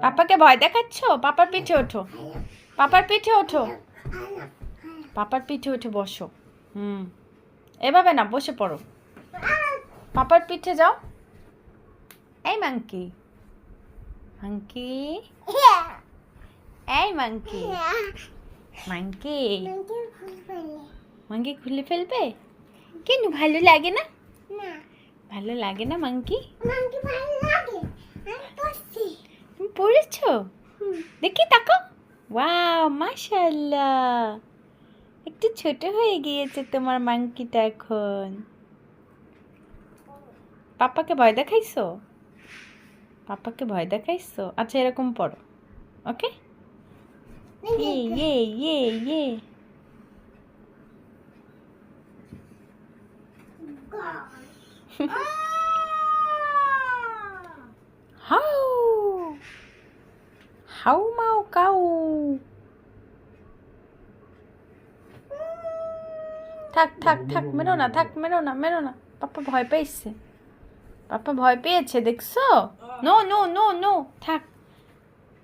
পাপাকে ভয় দেখাচ্ছ? পাপার পিঠে ওঠো, পাপার পিঠে ওঠো, পাপার পিঠে উঠে বসো। এভাবে না, বসে পড়ো। পাপার পিঠে যাও। এই মাঙ্কি, মাঙ্কি, এই মাঙ্কি, মাঙ্কি, মাঙ্কি খুলে ফেলবে? কেন, ভালো লাগে না? ভালো লাগে না মাঙ্কি? তুমি পড়েছো? দেখি তাকাও। ওয়াও, মাশাআল্লাহ, একটু ছোট হয়ে গিয়েছে তোমার মাঙ্কিটা এখন। পাপাকে ভয় দেখাইছো? পাপাকে ভয় দেখাইছো? আচ্ছা, এরকম পড়ো। ওকে, ইয়ে ইয়ে ইয়ে ইয়ে। হাউ হাউ মাউ কাউ। থাক থাক থাক, মেরো না, থাক, মেরো না, মেরো না। পাপা ভয় পেয়েছে, পাপা ভয় পেয়েছে, দেখছো? নো নো নো নো, থাক।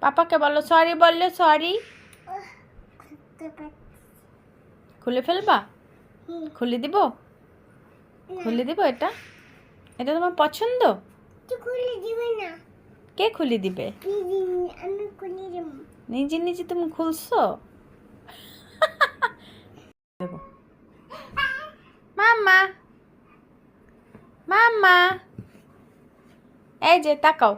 পাপাকে বলো সরি, বললে সরি। খুলে ফেলবা? খুলে দিব? খুলে দিব? এটা এটা তোমার পছন্দ? কে খুলে দিবে? নিজে নিজে তুমি খুলছো? মাম্মা, মাম্মা, এই যে তাকাও,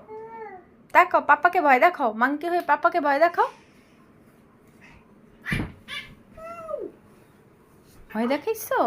তাকাও, পাপাকে ভয় দেখাও। মাঙ্কি হয়ে পাপাকে ভয় দেখাও। ভয় দেখাইছো?